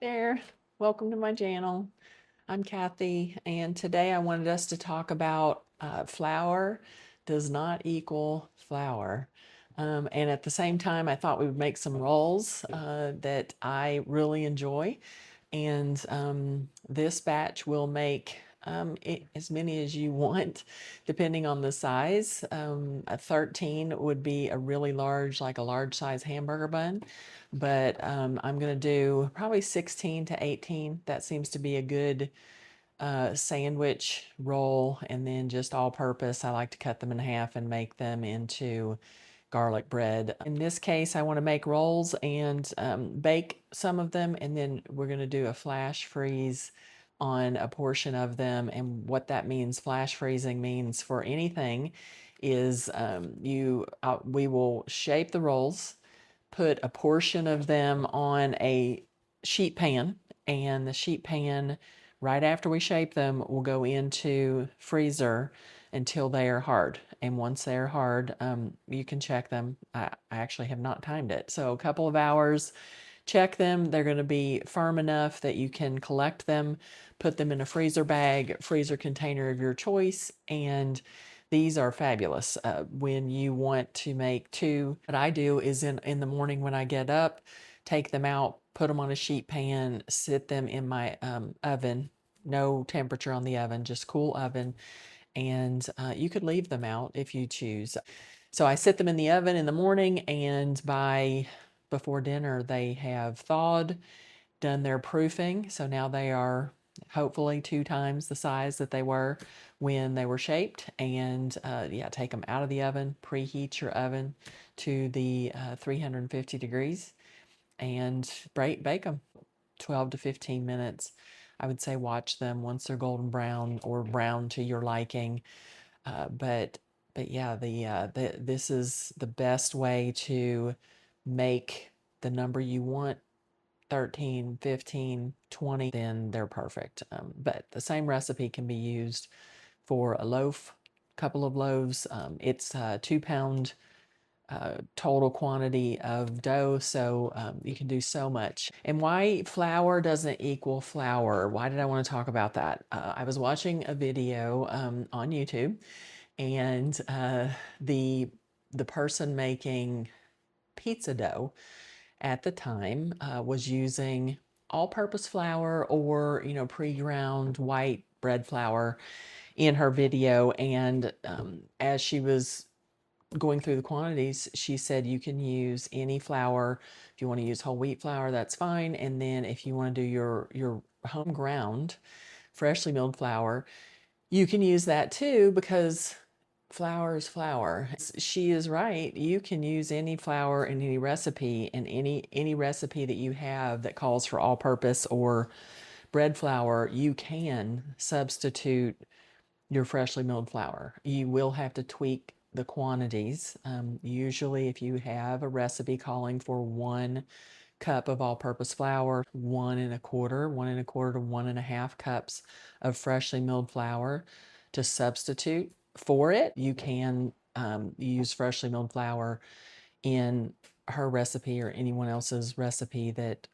there. Welcome to my channel. I'm Kathy, and today I wanted us to talk about flour does not equal flour. And at the same time, I thought we would make some rolls that I really enjoy. And this batch will make as many as you want, depending on the size. A 13 would be a really large, like a large size hamburger bun. But I'm going to do probably 16 to 18. That seems to be a good sandwich roll, and then just all purpose. I like to cut them in half and make them into garlic bread. In this case, I want to make rolls and bake some of them, and then we're going to do a flash freeze on a portion of them. And what that means, flash freezing means for anything, is we will shape the rolls, put a portion of them on a sheet pan, and the sheet pan, right after we shape them, will go into freezer until they are hard. And once they're hard, you can check them. I actually have not timed it. So a couple of hours, check them. They're going to be firm enough that you can collect them, put them in a freezer bag, freezer container of your choice, and these are fabulous when you want to make two. What I do is in the morning when I get up, take them out, put them on a sheet pan, sit them in my oven. No temperature on the oven, just cool oven. And you could leave them out if you choose. So I sit them in the oven in the morning, and before dinner, they have thawed, done their proofing. So now they are hopefully 2 times the size that they were when they were shaped. And yeah, take them out of the oven, preheat your oven to the 350 degrees, and bake them 12 to 15 minutes. I would say watch them once they're golden brown or brown to your liking. But yeah, this is the best way to make the number you want, 13, 15, 20, then they're perfect. But the same recipe can be used for a loaf, couple of loaves. It's a 2 pound total quantity of dough, so you can do so much. And why flour doesn't equal flour? Why did I want to talk about that? I was watching a video on YouTube, and the person making pizza dough at the time was using all-purpose flour, or pre-ground white bread flour in her video. And as she was going through the quantities, she said you can use any flour. If you want to use whole wheat flour, that's fine. And then if you want to do your home ground freshly milled flour, you can use that too, because flour is flour. She is right. You can use any flour in any recipe, and any recipe that you have that calls for all purpose or bread flour, you can substitute your freshly milled flour. You will have to tweak the quantities. Usually if you have a recipe calling for 1 cup of all-purpose flour, 1 1/4 to 1 1/2 cups of freshly milled flour to substitute for it. You can use freshly milled flour in her recipe or anyone else's recipe that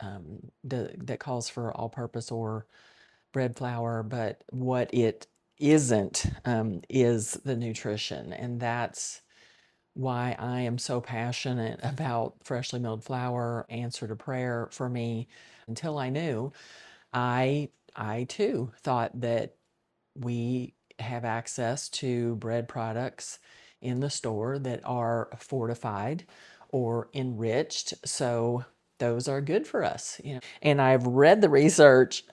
calls for all-purpose or bread flour. But what it isn't is the nutrition, and that's why I am so passionate about freshly milled flour. Answer to prayer for me. Until I knew, I too thought that we have access to bread products in the store that are fortified or enriched, so those are good for us. And I've read the research,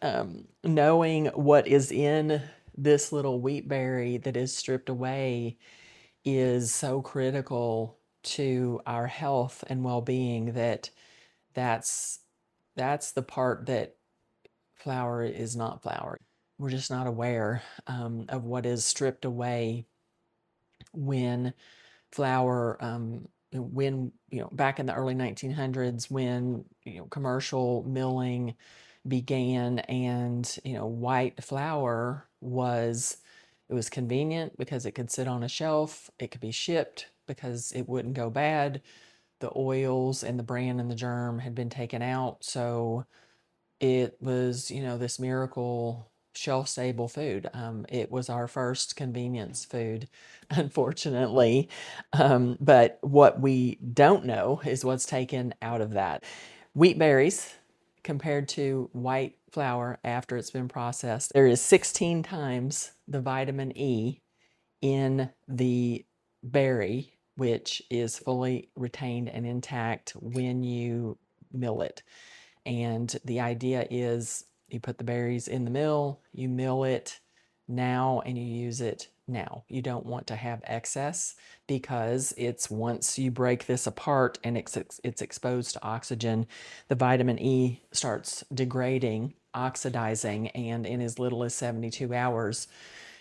knowing what is in this little wheat berry that is stripped away is so critical to our health and well-being, that's that's the part that flour is not flour. We're just not aware of what is stripped away when flour, when back in the early 1900s, when commercial milling began, and white flour it was convenient because it could sit on a shelf, it could be shipped because it wouldn't go bad. The oils and the bran and the germ had been taken out, so it was, this miracle shelf stable food. It was our first convenience food, unfortunately. But what we don't know is what's taken out of that. Wheat berries compared to white flour after it's been processed, there is 16 times the vitamin E in the berry, which is fully retained and intact when you mill it. And the idea is you put the berries in the mill, you mill it now, and you use it now. You don't want to have excess because it's once you break this apart and it's exposed to oxygen, the vitamin E starts degrading, oxidizing, and in as little as 72 hours,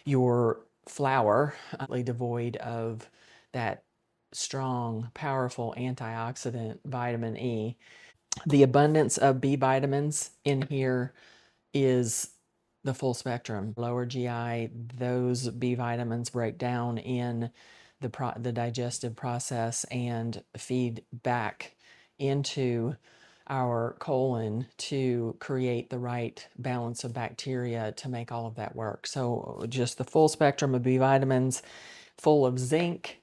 your flour, devoid of that strong, powerful antioxidant vitamin E. The abundance of B vitamins in here is the full spectrum. Lower GI, those B vitamins break down in the digestive process and feed back into our colon to create the right balance of bacteria to make all of that work. So just the full spectrum of B vitamins, full of zinc.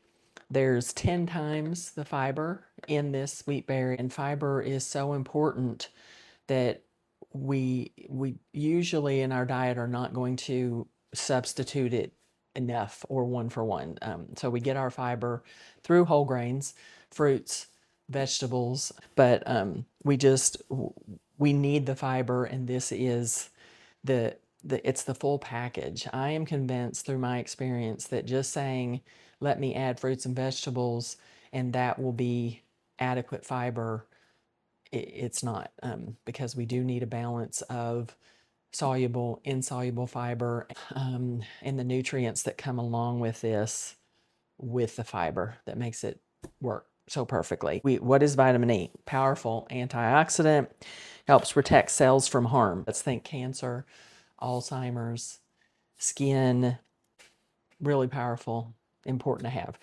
There's 10 times the fiber in this wheat berry, and fiber is so important that we usually in our diet are not going to substitute it enough or one for one. So we get our fiber through whole grains, fruits, vegetables, but we need the fiber, and this is it's the full package. I am convinced through my experience that just saying, let me add fruits and vegetables and that will be adequate fiber, it's not, because we do need a balance of soluble, insoluble fiber, and the nutrients that come along with this, with the fiber that makes it work so perfectly. What is vitamin E? Powerful antioxidant, helps protect cells from harm. Let's think cancer, Alzheimer's, skin, really powerful, important to have.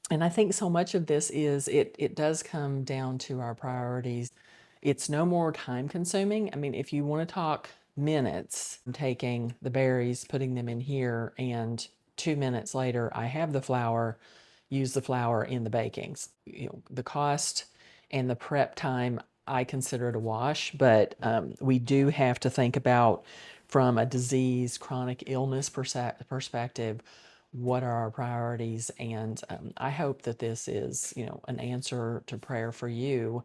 And I think so much of this is, it does come down to our priorities. It's no more time consuming. I mean, if you want to talk minutes, I'm taking the berries, putting them in here, and 2 minutes later, I have the flour, use the flour in the bakings. The cost and the prep time, I consider it a wash, but we do have to think about, from a disease, chronic illness perspective, what are our priorities? And I hope that this is, an answer to prayer for you,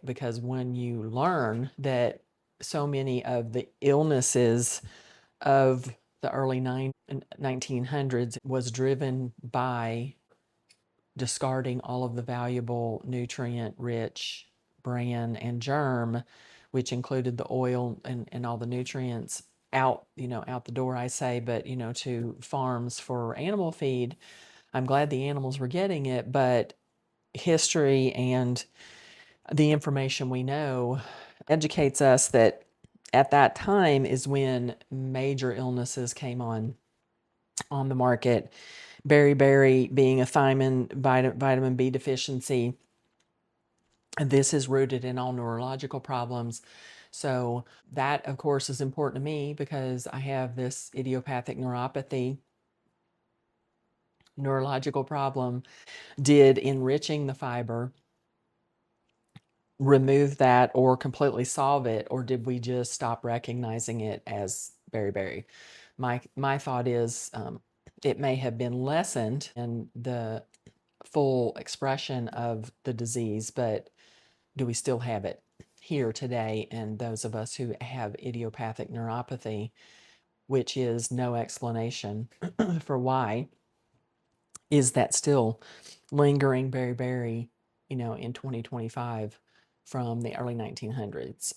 because when you learn that so many of the illnesses of the early 1900s was driven by discarding all of the valuable nutrient-rich bran and germ, which included the oil and all the nutrients out, out the door, I say, but, to farms for animal feed. I'm glad the animals were getting it, but history and the information we know educates us that at that time is when major illnesses came on the market. Beriberi being a thiamine vitamin B deficiency. This is rooted in all neurological problems. So that, of course, is important to me because I have this idiopathic neuropathy, neurological problem. Did enriching the fiber remove that or completely solve it, or did we just stop recognizing it as beriberi? My thought is, it may have been lessened in the full expression of the disease, but do we still have it here today? And those of us who have idiopathic neuropathy, which is no explanation for why, is that still lingering beriberi, in 2025 from the early 1900s.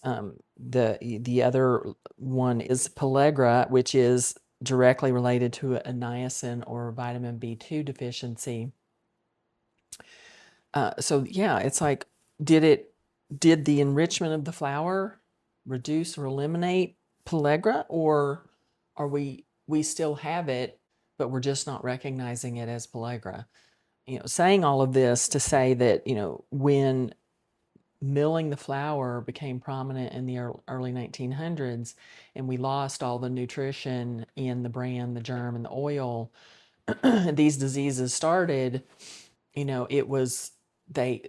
The other one is pellagra, which is directly related to a niacin or vitamin B2 deficiency. So yeah, it's like, did the enrichment of the flour reduce or eliminate pellagra, or are we still have it, but we're just not recognizing it as pellagra? Saying all of this to say that, when milling the flour became prominent in the early 1900s, and we lost all the nutrition in the bran, the germ, and the oil. These diseases started, it was they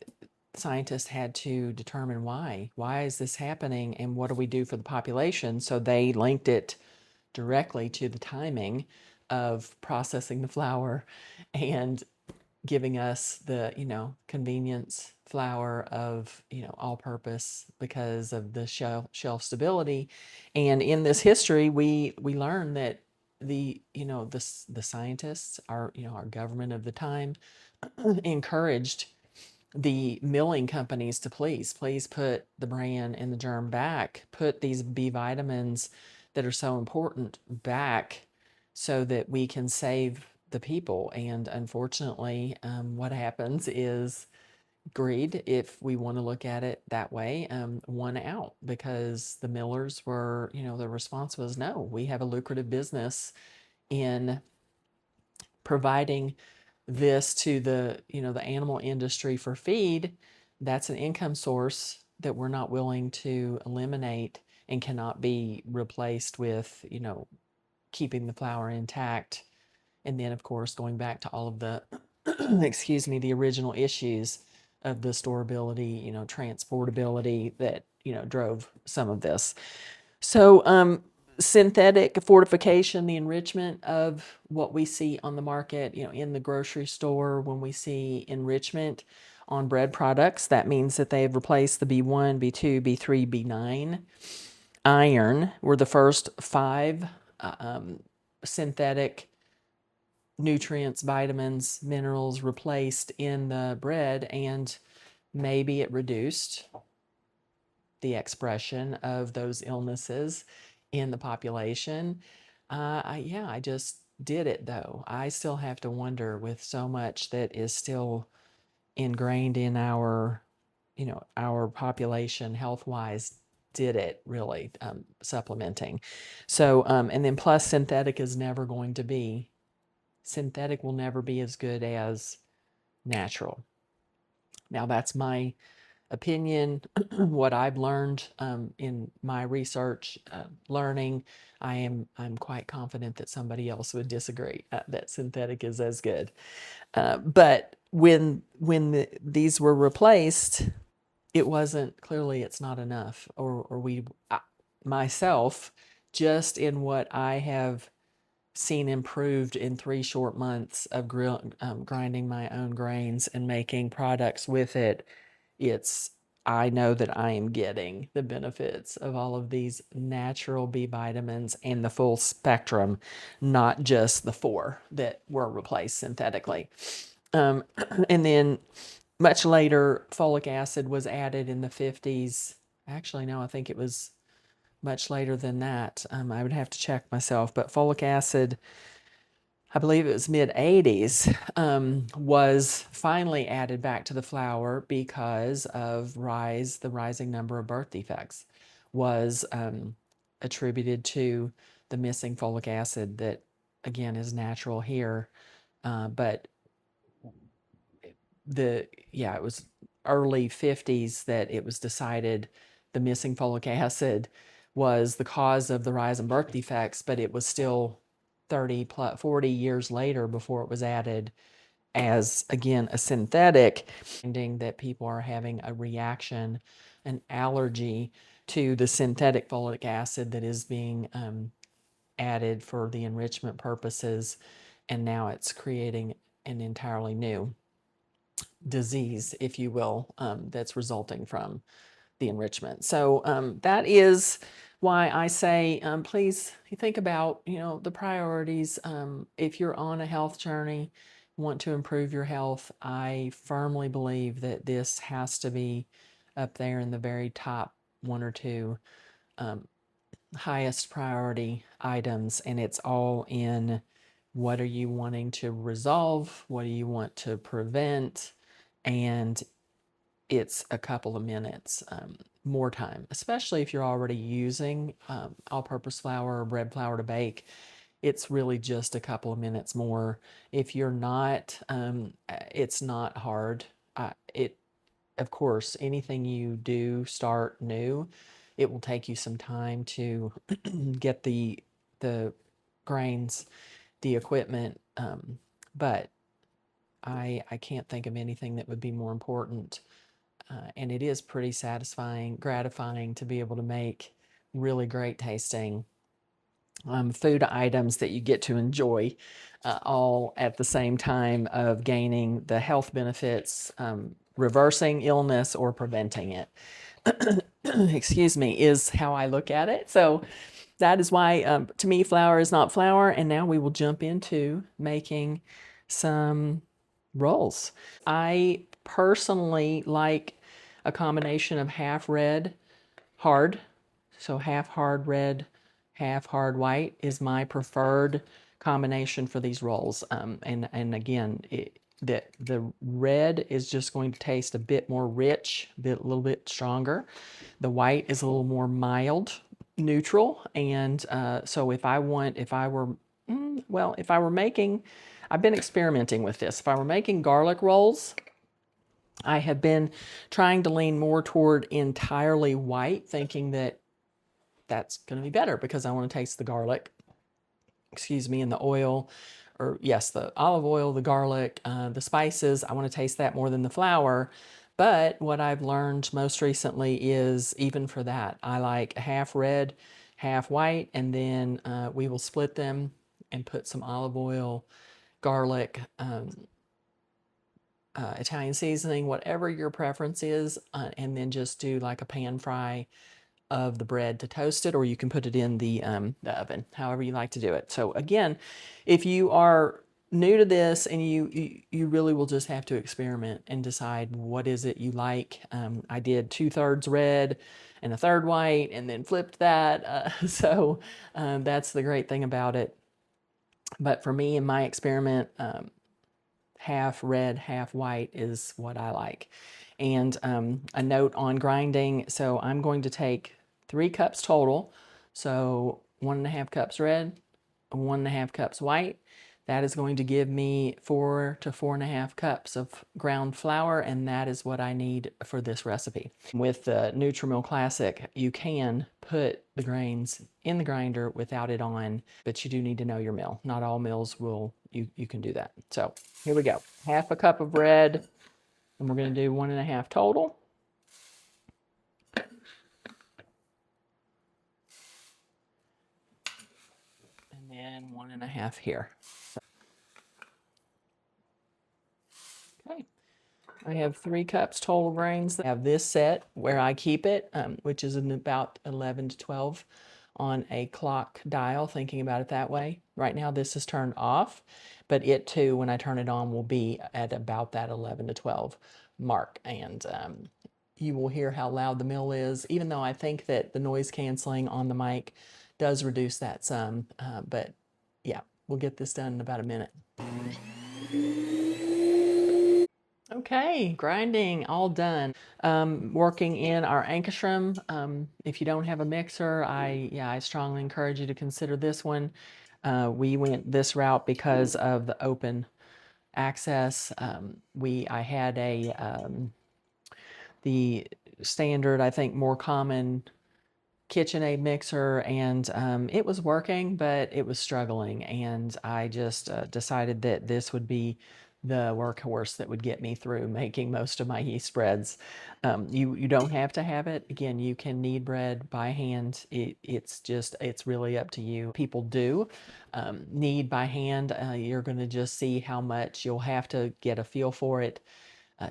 scientists had to determine why. Why is this happening, and what do we do for the population? So they linked it directly to the timing of processing the flour and giving us the, convenience flour of, all purpose because of the shelf stability. And in this history, we learned that the scientists, our government of the time, encouraged the milling companies to please put the bran and the germ back, put these B vitamins that are so important back so that we can save the people. And unfortunately, what happens is greed, if we want to look at it that way, won out because the millers were, the response was no, we have a lucrative business in providing this to the animal industry for feed. That's an income source that we're not willing to eliminate and cannot be replaced with, keeping the flour intact. And then, of course, going back to all of the, excuse me, the original issues of the storability, transportability that, drove some of this. So, synthetic fortification, the enrichment of what we see on the market, in the grocery store, when we see enrichment on bread products, that means that they've replaced the B1, B2, B3, B9. Iron were the first 5 synthetic nutrients, vitamins, minerals replaced in the bread, and maybe it reduced the expression of those illnesses in the population. I just did it though. I still have to wonder, with so much that is still ingrained in our population health wise, did it really supplementing? So, and then plus synthetic is never going to be, synthetic will never be as good as natural. Now that's my opinion, what I've learned in my research, learning. I'm quite confident that somebody else would disagree that synthetic is as good. But when these were replaced, it wasn't, clearly it's not enough, or myself, just in what I have seen improved in 3 short months of grinding my own grains and making products with it, I know that I am getting the benefits of all of these natural B vitamins and the full spectrum, not just the 4 that were replaced synthetically. And then much later, folic acid was added in the 50s. Actually, no, I think it was much later than that. I would have to check myself, but folic acid, I believe it was mid 80s, was finally added back to the flour because of the rising number of birth defects was attributed to the missing folic acid that, again, is natural here. But it was early 50s that it was decided the missing folic acid was the cause of the rise in birth defects, but it was still 30 plus 40 years later before it was added as, again, a synthetic. Finding that people are having a reaction, an allergy to the synthetic folic acid that is being added for the enrichment purposes, and now it's creating an entirely new disease, if you will, that's resulting from the enrichment. So that is why I say, please think about, the priorities. If you're on a health journey, want to improve your health, I firmly believe that this has to be up there in the very top 1 or 2 highest priority items. And it's all in, what are you wanting to resolve? What do you want to prevent? And it's a couple of minutes more time, especially if you're already using all-purpose flour or bread flour to bake. It's really just a couple of minutes more. If you're not, it's not hard. It of course, anything you do start new, it will take you some time to get the grains, the equipment. But I can't think of anything that would be more important. And it is pretty satisfying, gratifying to be able to make really great tasting food items that you get to enjoy all at the same time of gaining the health benefits, reversing illness or preventing it. Excuse me, is how I look at it. So that is why, to me, flour is not flour. And now we will jump into making some rolls. I personally like a combination of half red, hard. So half hard red, half hard white is my preferred combination for these rolls. And again, the red is just going to taste a bit more rich, a little bit stronger. The white is a little more mild, neutral. And so if I were making, I've been experimenting with this. If I were making garlic rolls, I have been trying to lean more toward entirely white, thinking that that's going to be better because I want to taste the garlic, and the oil, or yes, the olive oil, the garlic, the spices. I want to taste that more than the flour. But what I've learned most recently is even for that, I like half red, half white, and then we will split them and put some olive oil, garlic, Italian seasoning, whatever your preference is, and then just do like a pan fry of the bread to toast it, or you can put it in the oven, however you like to do it. So again, if you are new to this and you really will just have to experiment and decide what is it you like. I did 2/3 red and 1/3 white and then flipped that. So that's the great thing about it. But for me in my experiment, half red, half white is what I like. And a note on grinding. So I'm going to take 3 cups total. So 1.5 cups red, 1.5 cups white. That is going to give me 4 to 4.5 cups of ground flour, and that is what I need for this recipe. With the Nutri-Mill Classic, you can put the grains in the grinder without it on, but you do need to know your mill. Not all mills will, you can do that. So here we go. Half a cup of red, and we're going to do 1.5 total. And then 1.5 here. Okay. I have 3 cups total grains. I have this set where I keep it, which is in about 11 to 12 on a clock dial, thinking about it that way. Right now this is turned off, but it too, when I turn it on, will be at about that 11 to 12 mark. And you will hear how loud the mill is, even though I think that the noise canceling on the mic does reduce that some. But yeah, we'll get this done in about a minute. Okay, grinding, all done. Working in our Ankstrom. If you don't have a mixer, I strongly encourage you to consider this one. We went this route because of the open access. I had the standard, I think more common KitchenAid mixer, and it was working, but it was struggling. And I just decided that this would be the workhorse that would get me through making most of my yeast breads. You don't have to have it. Again, you can knead bread by hand. It's really up to you. People do knead by hand. You're going to just see how much you'll have to get a feel for it,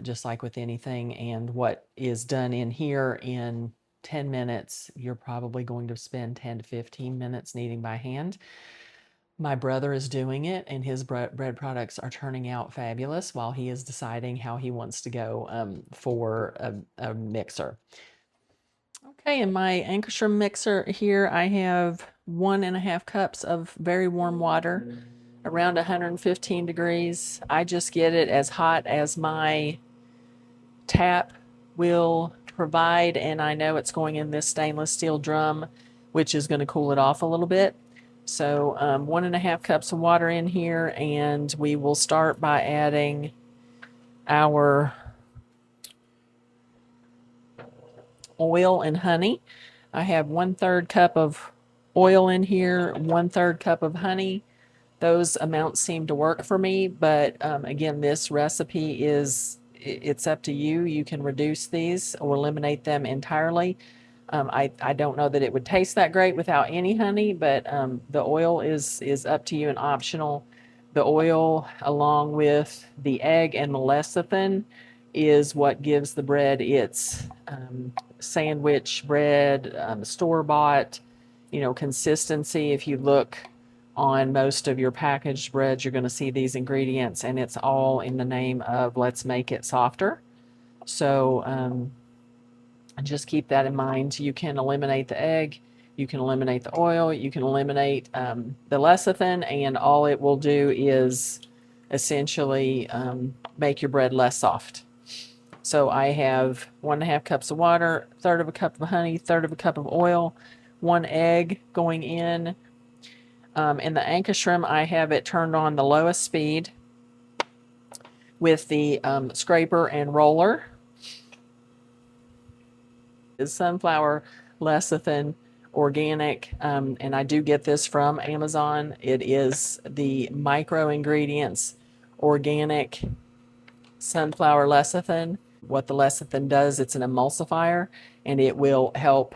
just like with anything. And what is done in here in 10 minutes, you're probably going to spend 10 to 15 minutes kneading by hand. My brother is doing it, and his bread products are turning out fabulous while he is deciding how he wants to go for a mixer. Okay, in my Ankstrom mixer here, I have 1.5 cups of very warm water, around 115 degrees. I just get it as hot as my tap will provide, and I know it's going in this stainless steel drum, which is going to cool it off a little bit. So 1.5 cups of water in here, and we will start by adding our oil and honey. I have 1/3 cup of oil in here, 1/3 cup of honey. Those amounts seem to work for me, but again, this recipe it's up to you. You can reduce these or eliminate them entirely. I don't know that it would taste that great without any honey, but the oil is up to you and optional. The oil, along with the egg and the lecithin, is what gives the bread its sandwich bread, store-bought, consistency. If you look on most of your packaged breads, you're going to see these ingredients, and it's all in the name of let's make it softer. So just keep that in mind. You can eliminate the egg, you can eliminate the oil, you can eliminate the lecithin, and all it will do is essentially make your bread less soft. So I have 1.5 cups of water, 1/3 of a cup of honey, 1/3 of a cup of oil, 1 egg going in. In the Ankestrom, I have it turned on the lowest speed with the scraper and roller. It's sunflower lecithin organic, and I do get this from Amazon. It is the micro ingredients organic sunflower lecithin. What the lecithin does, it's an emulsifier, and it will help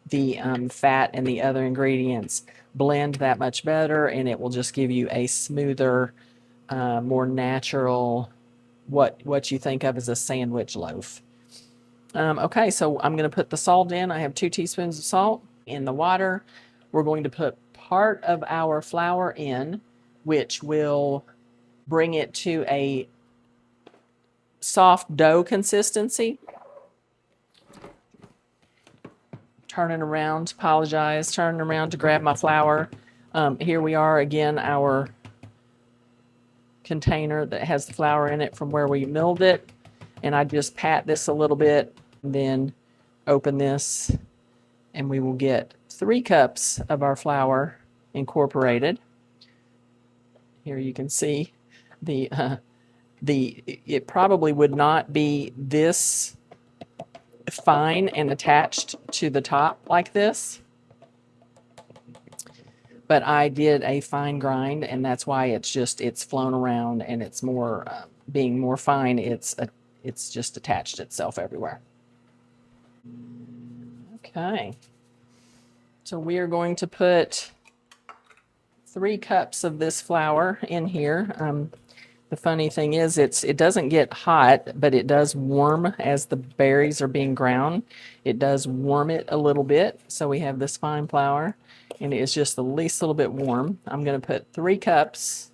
the fat and the other ingredients blend that much better, and it will just give you a smoother, more natural, what you think of as a sandwich loaf. Okay, so I'm going to put the salt in. I have 2 teaspoons of salt in the water. We're going to put part of our flour in, which will bring it to a soft dough consistency. Turning around, turning around to grab my flour. Here we are again, our container that has the flour in it from where we milled it. And I just pat this a little bit, and then open this, and we will get 3 cups of our flour incorporated. Here you can see it probably would not be this fine and attached to the top like this, but I did a fine grind, and that's why it's flown around, and it's more being more fine. It's just attached itself everywhere. Okay, so we are going to put 3 cups of this flour in here. The funny thing is it doesn't get hot, but it does warm as the berries are being ground. It does warm it a little bit. So we have this fine flour, and it is just the least little bit warm. I'm going to put 3 cups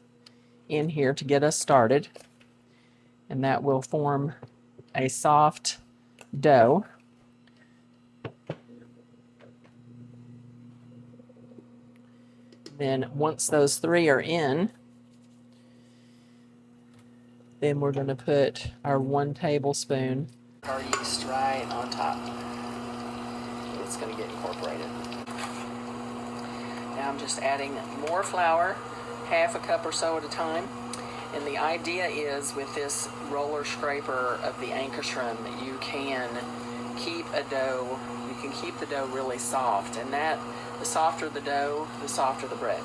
in here to get us started, and that will form a soft dough. Then once those 3 are in, then we're going to put our 1 tablespoon our yeast right on top. It's going to get incorporated. Now I'm just adding more flour, 1/2 cup or so at a time. And the idea is, with this roller scraper of the Ankestrom, you can keep the dough really soft, and that the softer the dough, the softer the bread.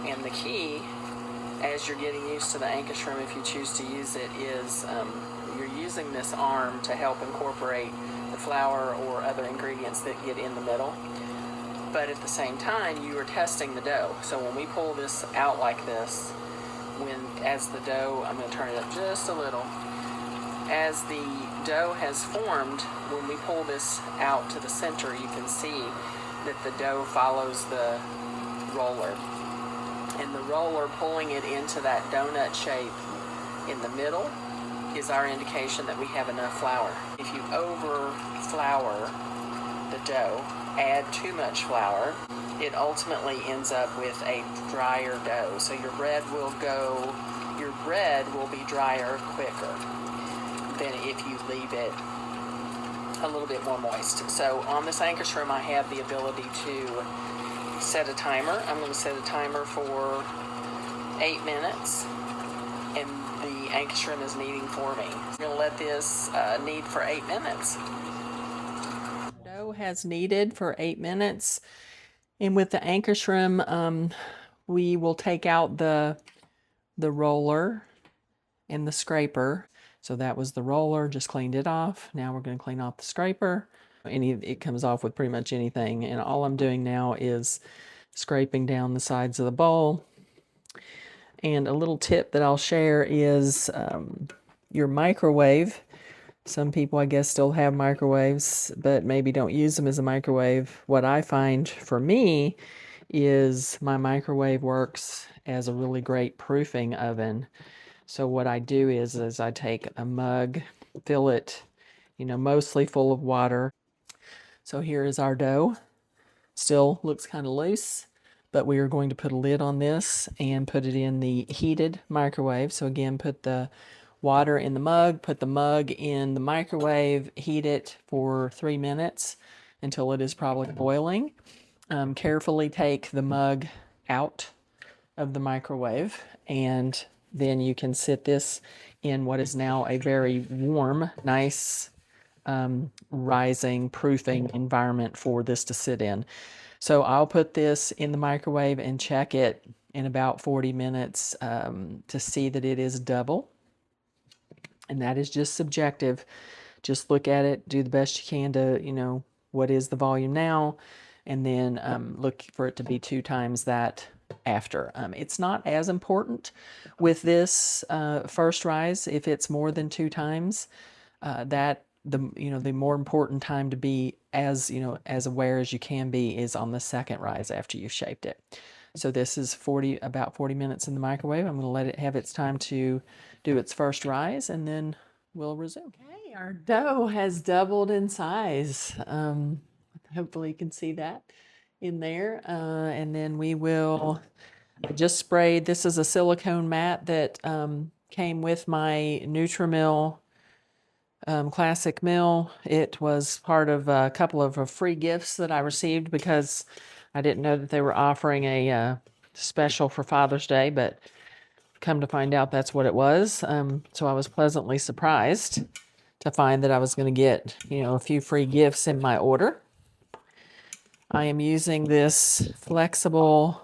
And the key, as you're getting used to the Ankestrom, if you choose to use it, is you're using this arm to help incorporate the flour or other ingredients that get in the middle. But at the same time, you are testing the dough. So when we pull this out like this, as the dough, I'm going to turn it up just a little. As the dough has formed, when we pull this out to the center, you can see that the dough follows the roller. And the roller pulling it into that donut shape in the middle is our indication that we have enough flour. If you over flour the dough, add too much flour, it ultimately ends up with a drier dough. So your bread will be drier quicker than if you leave it a little bit more moist. So on this Ankestrom, I have the ability to set a timer. I'm going to set a timer for 8 minutes, and the Ankestrom is kneading for me. I'm going to let this knead for 8 minutes. as needed for 8 minutes. And with the Anchor-Shrim, we will take out the roller and the scraper. So that was the roller, just cleaned it off. Now we're going to clean off the scraper. It comes off with pretty much anything. And all I'm doing now is scraping down the sides of the bowl. And a little tip that I'll share is your microwave. Some people, I guess, still have microwaves, but maybe don't use them as a microwave. What I find for me is my microwave works as a really great proofing oven. So what I do is I take a mug, fill it, mostly full of water. So here is our dough. Still looks kind of loose, but we are going to put a lid on this and put it in the heated microwave. So again, put the water in the mug, put the mug in the microwave, heat it for 3 minutes until it is probably boiling. Carefully take the mug out of the microwave, and then you can sit this in what is now a very warm, nice, rising, proofing environment for this to sit in. So I'll put this in the microwave and check it in about 40 minutes to see that it is double. And that is just subjective. Just look at it, do the best you can to, what is the volume now, and then look for it to be 2 times that after. It's not as important with this first rise if it's more than 2 times. The more important time to be as aware as you can be is on the second rise after you've shaped it. So this is about 40 minutes in the microwave. I'm going to let it have its time to do its first rise, and then we'll resume. Okay, our dough has doubled in size. Hopefully you can see that in there. And then I just sprayed, this is a silicone mat that came with my Nutrimil Classic Mill. It was part of a couple of free gifts that I received because I didn't know that they were offering a special for Father's Day, but come to find out that's what it was. So I was pleasantly surprised to find that I was going to get, a few free gifts in my order. I am using this flexible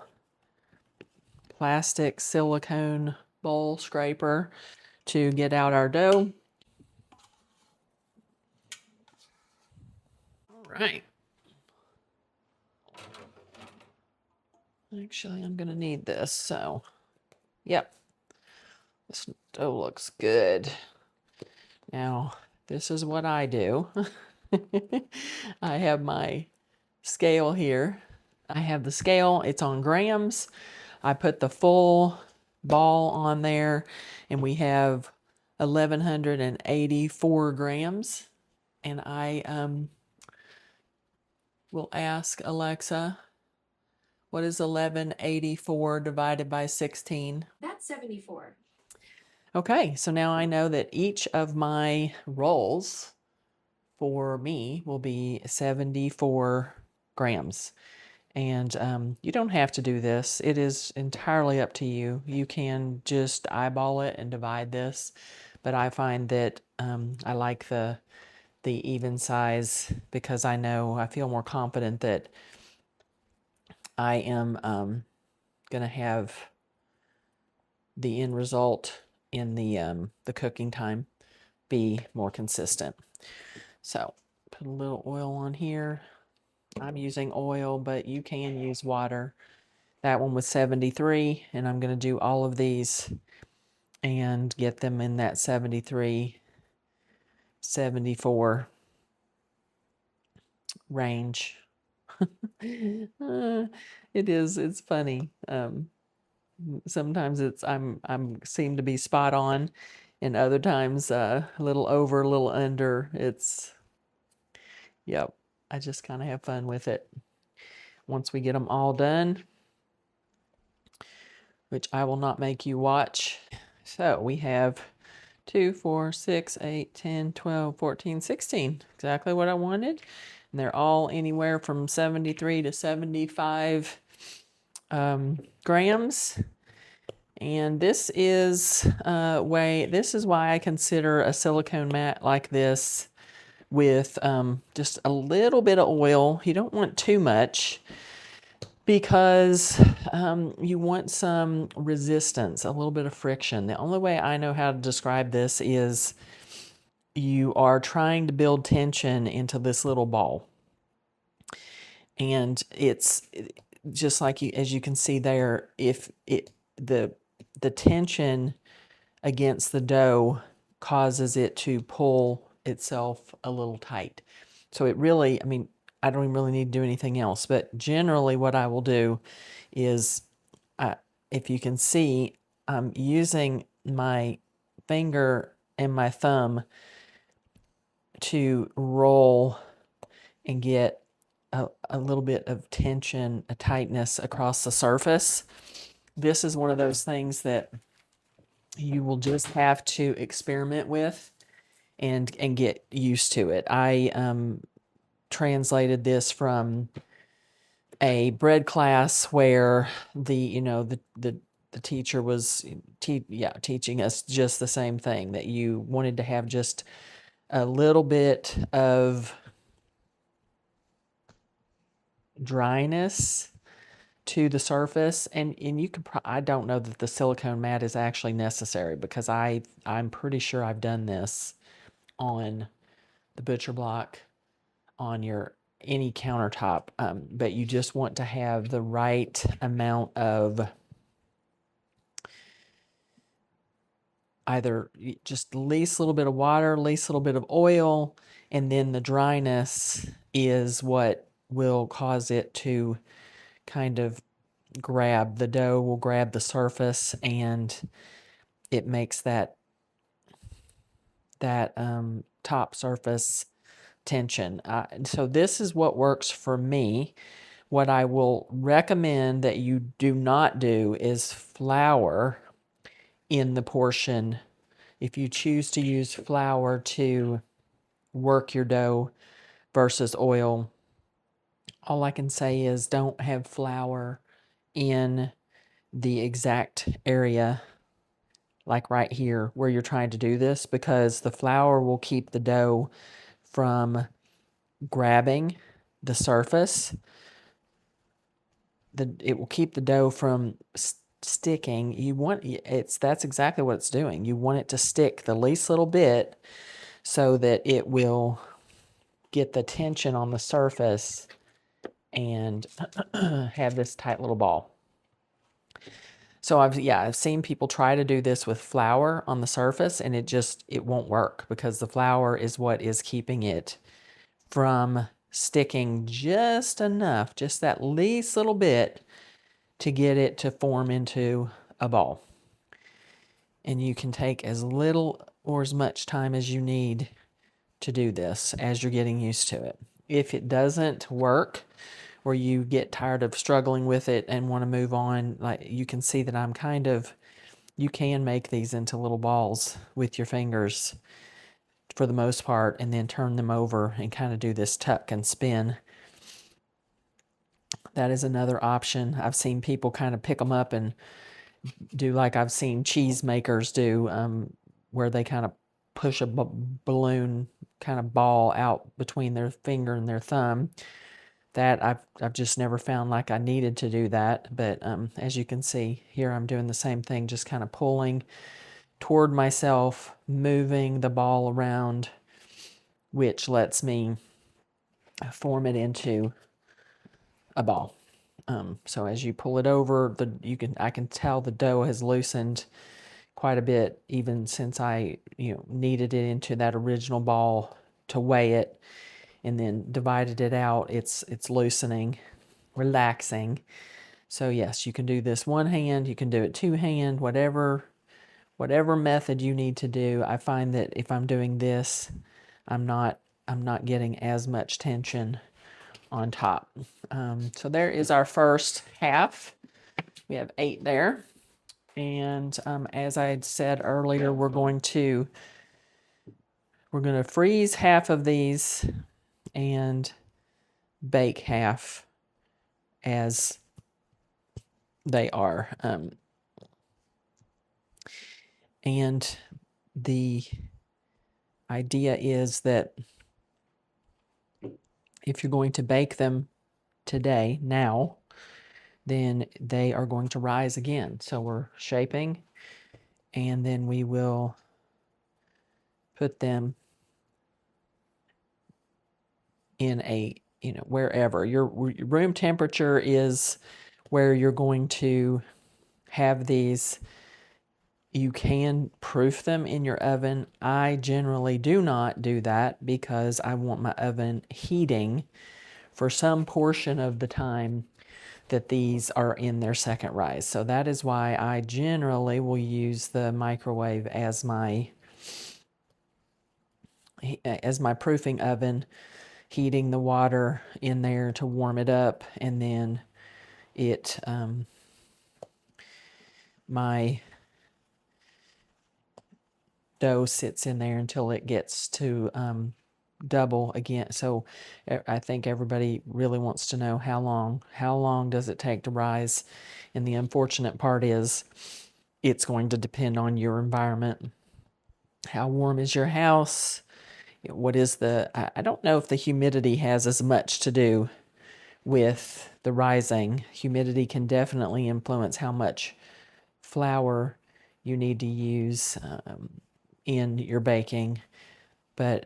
plastic silicone bowl scraper to get out our dough. All right. Actually, I'm going to need this, so yep. This dough looks good. Now, this is what I do. I have my scale here. I have the scale, it's on grams. I put the full ball on there, and we have 1,184 grams. And I will ask Alexa, what is 1184 divided by 16? That's 74. Okay, so now I know that each of my rolls for me will be 74 grams. And you don't have to do this. It is entirely up to you. You can just eyeball it and divide this. But I find that I like the even size because I feel more confident that I am going to have the end result in the cooking time be more consistent. So put a little oil on here. I'm using oil, but you can use water. That one was 73, and I'm going to do all of these and get them in that 73, 74 range. It's funny. Sometimes I'm seem to be spot on, and other times a little over, a little under. Yep, I just kind of have fun with it. Once we get them all done, which I will not make you watch. So we have 2, 4, 6, 8, 10, 12, 14, 16. Exactly what I wanted. And they're all anywhere from 73 to 75 grams. And this is why I consider a silicone mat like this with just a little bit of oil. You don't want too much because you want some resistance, a little bit of friction. The only way I know how to describe this is you are trying to build tension into this little ball. And it's just like as you can see there, if the tension against the dough causes it to pull itself a little tight. So it really, I mean, I don't even really need to do anything else. But generally what I will do is, if you can see, I'm using my finger and my thumb to roll and get a little bit of tension, a tightness across the surface. This is one of those things that you will just have to experiment with and get used to it. I translated this from a bread class where the teacher was teaching us just the same thing, that you wanted to have just a little bit of dryness to the surface, and you can I don't know that the silicone mat is actually necessary, because I'm pretty sure I've done this on the butcher block on your any countertop, but you just want to have the right amount of either just least little bit of water, least little bit of oil, and then the dryness is what will cause it to kind of grab, the dough will grab the surface, and it makes that top surface tension. So this is what works for me. What I will recommend that you do not do is flour in the portion. If you choose to use flour to work your dough versus oil, all I can say is don't have flour in the exact area, like right here where you're trying to do this, because the flour will keep the dough from grabbing the surface. It will keep the dough from sticking. That's exactly what it's doing. You want it to stick the least little bit so that it will get the tension on the surface and have this tight little ball. So I've seen people try to do this with flour on the surface, and it won't work, because the flour is what is keeping it from sticking just enough, just that least little bit, to get it to form into a ball. And you can take as little or as much time as you need to do this as you're getting used to it. If it doesn't work, or you get tired of struggling with it and want to move on, like you can see that you can make these into little balls with your fingers for the most part, and then turn them over and kind of do this tuck and spin. That is another option. I've seen people kind of pick them up and do like I've seen cheese makers do, where they kind of push a balloon kind of ball out between their finger and their thumb. That I've just never found like I needed to do that. But as you can see here, I'm doing the same thing, just kind of pulling toward myself, moving the ball around, which lets me form it into a ball. So as you pull it over, I can tell the dough has loosened quite a bit, even since I kneaded it into that original ball to weigh it, and then divided it out. It's loosening, relaxing. So yes, you can do this one hand, you can do it two hand, whatever method you need to do. I find that if I'm doing this, I'm not getting as much tension on top. So there is our first half. We have 8 there. And as I had said earlier, we're going to freeze half of these and bake half as they are. And the idea is that if you're going to bake them today, now, then they are going to rise again. So we're shaping, and then we will put them in a, wherever. Your room temperature is where you're going to have these. You can proof them in your oven. I generally do not do that because I want my oven heating for some portion of the time that these are in their second rise. So that is why I generally will use the microwave as my proofing oven, heating the water in there to warm it up, and then it my dough sits in there until it gets to double again. So I think everybody really wants to know how long does it take to rise? And the unfortunate part is it's going to depend on your environment. How warm is your house? What is I don't know if the humidity has as much to do with the rising. Humidity can definitely influence how much flour you need to use in your baking, but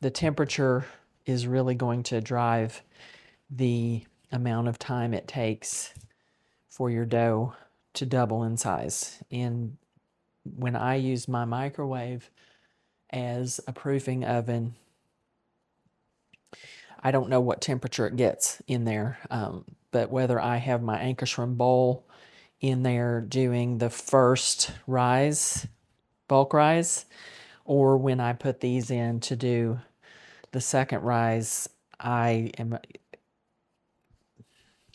the temperature is really going to drive the amount of time it takes for your dough to double in size. And when I use my microwave as a proofing oven, I don't know what temperature it gets in there, but whether I have my Ankerstrom bowl in there doing the first rise, bulk rise, or when I put these in to do the second rise, I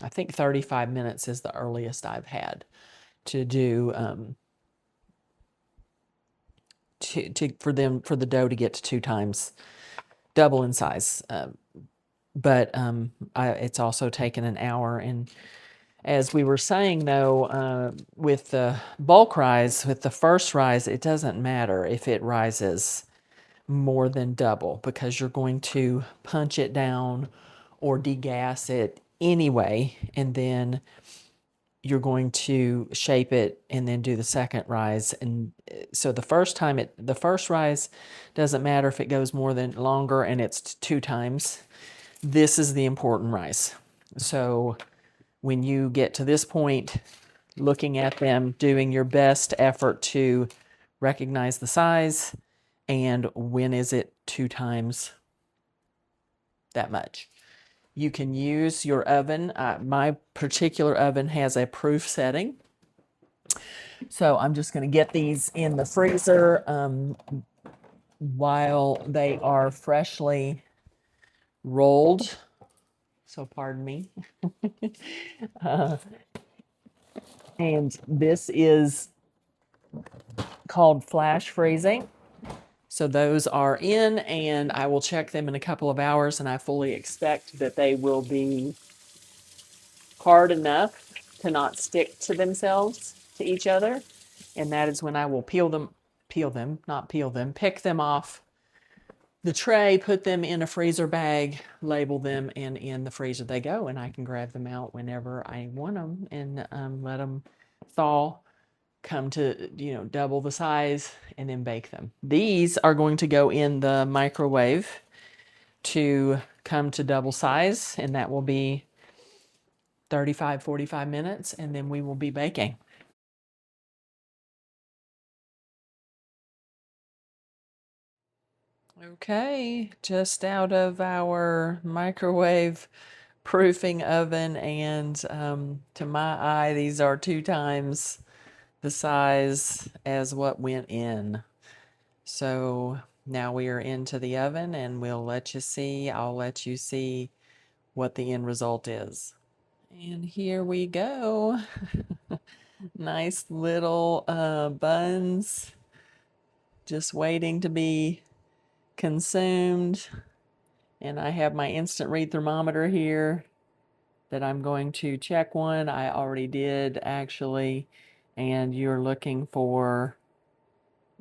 think 35 minutes is the earliest I've had to do for the dough to get to 2 times double in size. But it's also taken an hour. And as we were saying, though, with the bulk rise, with the first rise, it doesn't matter if it rises more than double because you're going to punch it down or degas it anyway, and then you're going to shape it and then do the second rise. And so the first rise doesn't matter if it goes more than longer and it's 2 times. This is the important rise. So when you get to this point, looking at them, doing your best effort to recognize the size and when is it 2 times that much. You can use your oven. My particular oven has a proof setting. So I'm just going to get these in the freezer while they are freshly rolled. So pardon me. And this is called flash freezing. So those are in, and I will check them in a couple of hours, and I fully expect that they will be hard enough to not stick to themselves, to each other. And that is when I will pick them off the tray, put them in a freezer bag, label them, and in the freezer they go. And I can grab them out whenever I want them and let them thaw, come to, double the size, and then bake them. These are going to go in the microwave to come to double size, and that will be 45 minutes, and then we will be baking. Okay, just out of our microwave proofing oven, and to my eye, these are 2 times the size as what went in. So now we are into the oven, and I'll let you see what the end result is. And here we go. Nice little buns, just waiting to be consumed. And I have my instant read thermometer here that I'm going to check one. I already did, actually. And you're looking for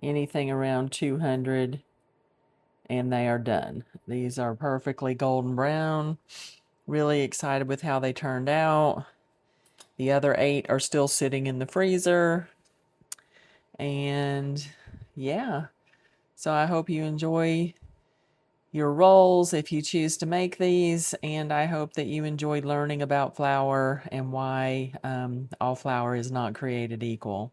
anything around 200 and they are done. These are perfectly golden brown. Really excited with how they turned out. The other 8 are still sitting in the freezer. And yeah, so I hope you enjoy your rolls if you choose to make these, and I hope that you enjoyed learning about flour and why all flour is not created equal.